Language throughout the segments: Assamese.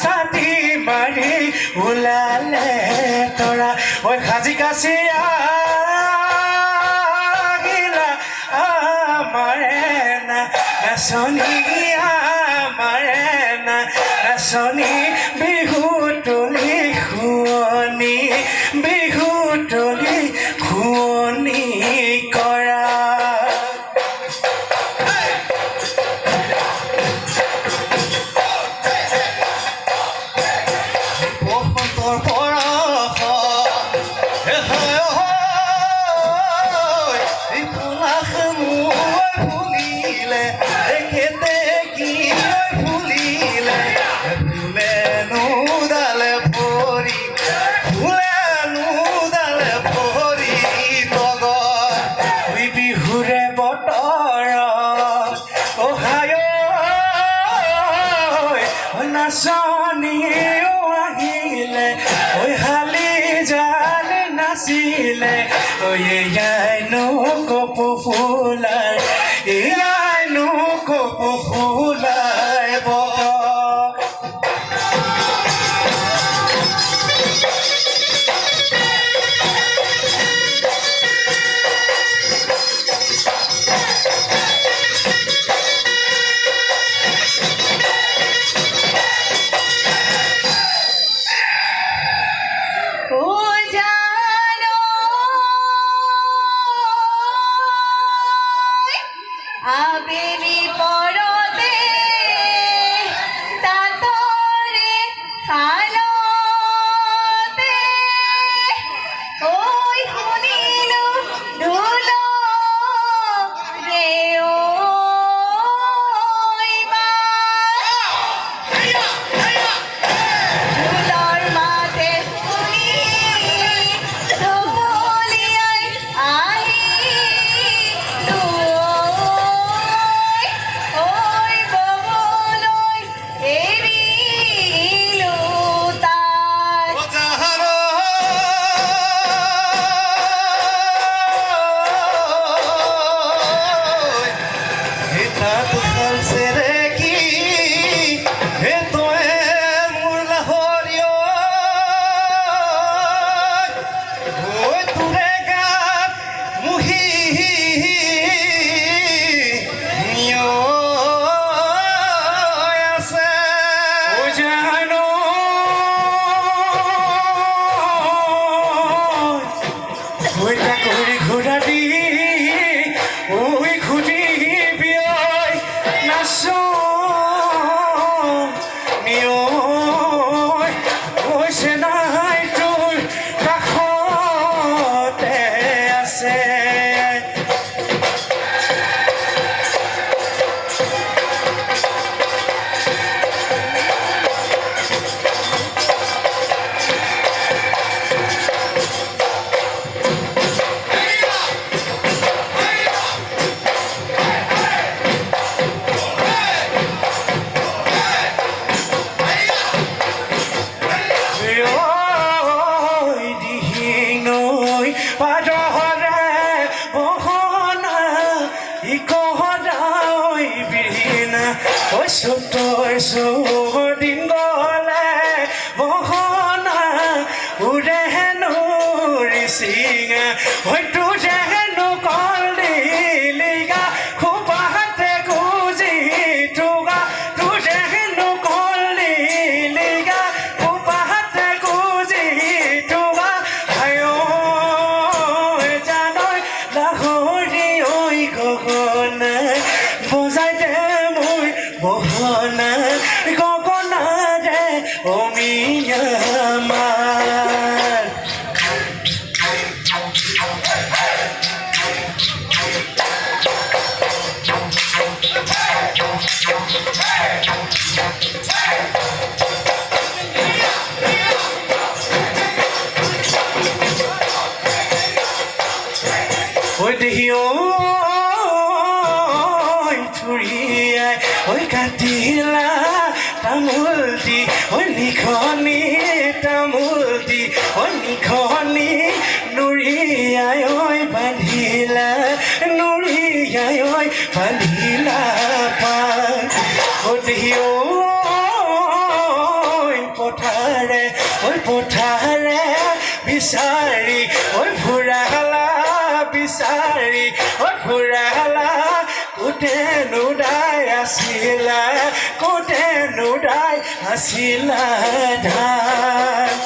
ছাতি মাৰি ওলালে তৰা ঐ সাজি কাচি আহিলা আমাৰে নাচনী আমাৰে নাচনী বিহু তলি শুৱনি বিহু তলি শুৱনি কৰা নাচনীও আহিলে ঐ হালি জালি নাচিলে ঐ এয়াইনো কপৌ ফুলাই এয়াইনো কপৌ ফুলাই আবেলি পৰতে তাতৰে খালতে ঐ শুনিলো ঢোল ৰে ঐ ঢোলৰ মাতে শুনি ঢুমুলিয়াই আহিলো দিন গলে বহনা উৰে হেনো ৰিচিঙা হয়তো যে হেনো কল দিলিগা খোপাতে গুজি তোগা তুজে হেনো কল দিলিগা খোপাতে গুজি তোগা আয় জানৈ লাহৰি ঐ গগনা বজাই দে মোৰ বহনা গগনাৰে অমিয়া আমাৰ oi dehiyo oi thuriai oi katila tamuldi oi nikhoni tamuldi oi nikhoni nuriai oi bandhila nuriai oi bandhila pa oi dehiyo oi pothare bisari oi phurahala bisari oi phurahala kote nudai asila dhan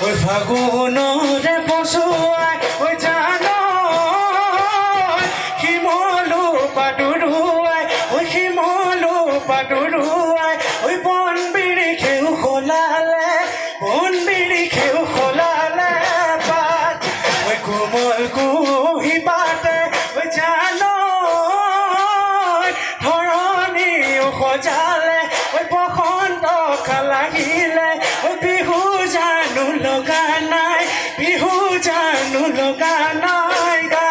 oi fagunore posuai oi jano himolu paduruai oi bonbiri kheu kholale pat oi kumol kuhi pate oi jano thoroni khojale oi pokhonto khalagile oi bihu janu loga nai ga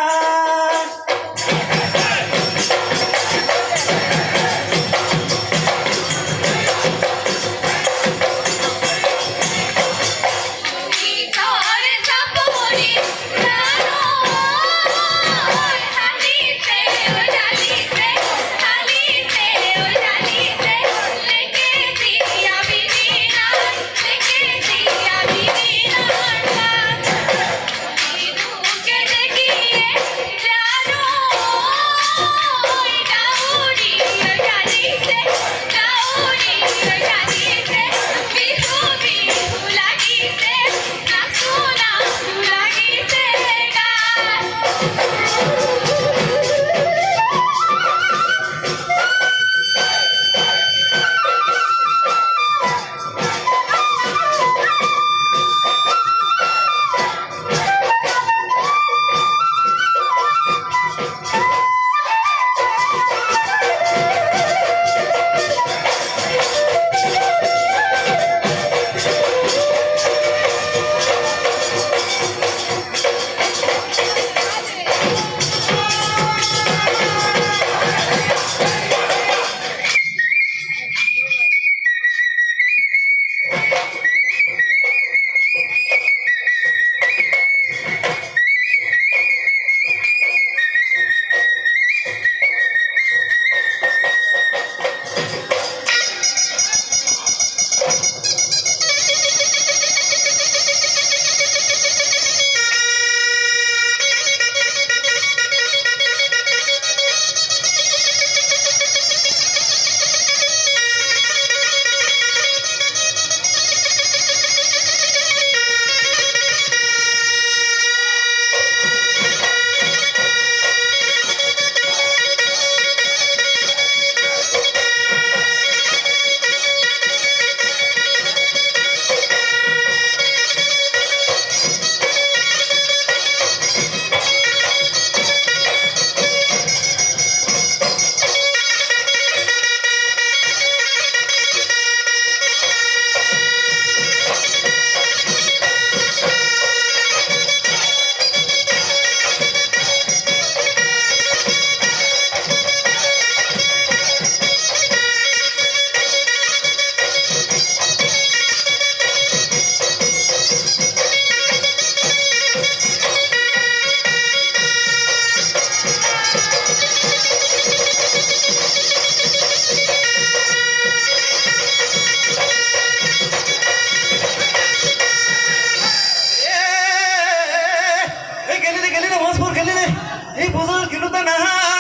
এই বুজুর কিলো তা না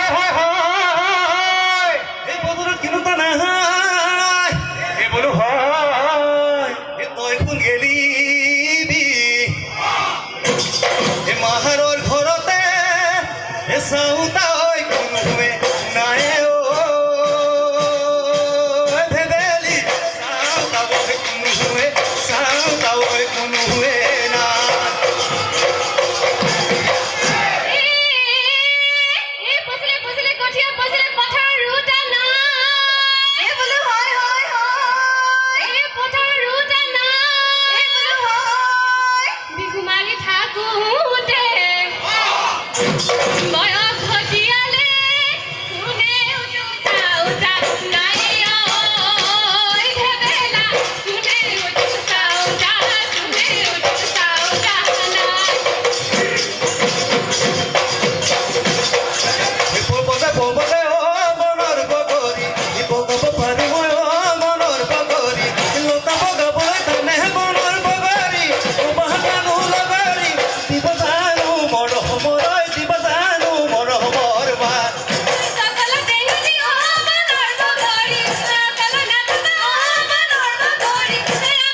হয় এই বতৰত কিনোতা নাই এই বোলো হয় এই তই কোন গেলিবি এই মাহাৰৰ ঘৰতে এ চাওঁ তই কোনোৱে নাই অ ভেবেলি চাওঁ তই কোনোৱে চাওঁ তই কোনোৱে নাই পচিলে কঠিয়া পচিলে পথাৰ ৰুটা নাই এই বোলো হয় হয় হয় এই পথাৰ ৰুটা নাই এই বোলো হয় বিহু মাৰি থাকোঁতে বয়স ঘটিয়ালে কোনে উঠা উঠা নাই ঐ ভেবেলা কোনে উঠা উঠা কোনে উঠা উঠা নাই পৰ্বতে পৰ্বতে অ মনৰ বগৰী বগাব পাৰো মই অ মনৰ বগৰী লতা বগাবলৈ টানে মনৰ বগৰী বাহানো লগৰী দিব জানো মৰমৰ দিব জানো মৰমৰ বা সকলো দেহুনি ও মনৰ বগৰী সকলো নাথনা ও মনৰ বগৰী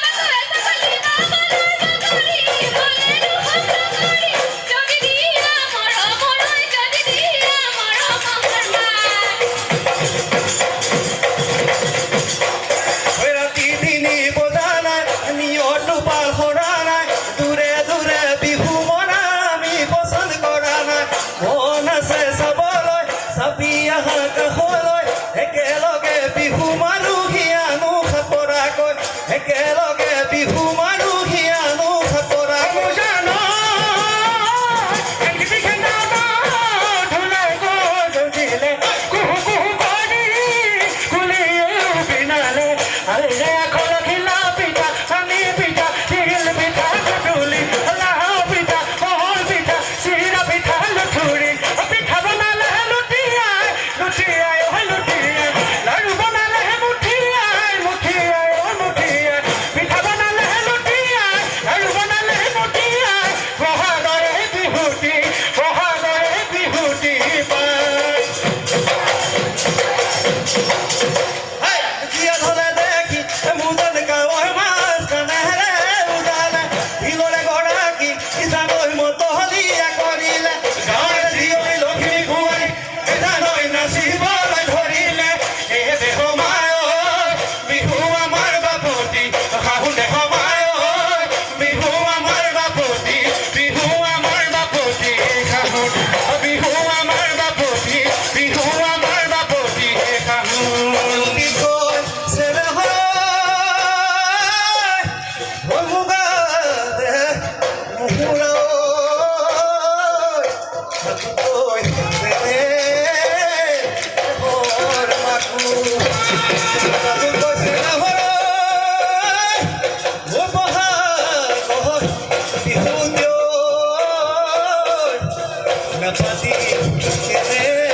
আমাক সকলি মনৰ বগৰী বলেনো বগৰী যদি দিয়া মৰমৰ যদি দিয়া মৰমৰ ৰাতি তিনি বজা নাই নিয়ৰটো পাৰ কৰা নাই দূৰে দূৰে বিহু মনা আমি পচন্দ কৰা নাই মন আছে চাবলৈ চাপি আহা কাষলৈ একেলগে বিহু মাৰো হিয়ানো খাপৰাকৈ একেলগে বিহু মাৰো হিয়ানো খাপৰাকৈ জানো একটি খেলা ধুলাই গজিলে কুহু কুহু কৰি কুলিয়ে বিনালে আৰে খল খিলা পিঠা চানি পিঠা তিল পিঠা কটুলি লাও পিঠা মহল পিঠা চিৰা পিঠা লুঠুৰি পিঠা বনালে লুটিয়াই লুটিয়াই ঐ লুটিয়াই লাড়ু বনালে মুঠিয়াই মুঠিয়াই ঐ মুঠিয়াই পিঠা বনালে লুটিয়াই লাড়ু বনালে মুঠিয়াই বহাগৰে বিহুটি পায় হাই জিয়া ধৰে দেখি মুজন গাঁৱৰ মাছ কানেৰে উজালে বিলৰে গৰাকী ইজানৈ মতহলীয়া কৰিলে গাঁৱৰ জীয়ৰী লক্ষ্মী কুঁৱৰী ইজানৈ নাচিবলৈ ধৰিলে এ দেহ মায় বিহু আমাৰ বাপতি শাহু দেহ মায় বিহু আমাৰ বাপতি বিহু আমাৰ বাপতি শাহু বিহু আমাৰ বাপতি বিহু আমাৰ বাপতি শাহু বিকল চেৰে হয় মুগা দে মুহুৰা ঐ চেৰে হৰ মাকু বিহু দিয় নাপাতি চেৰে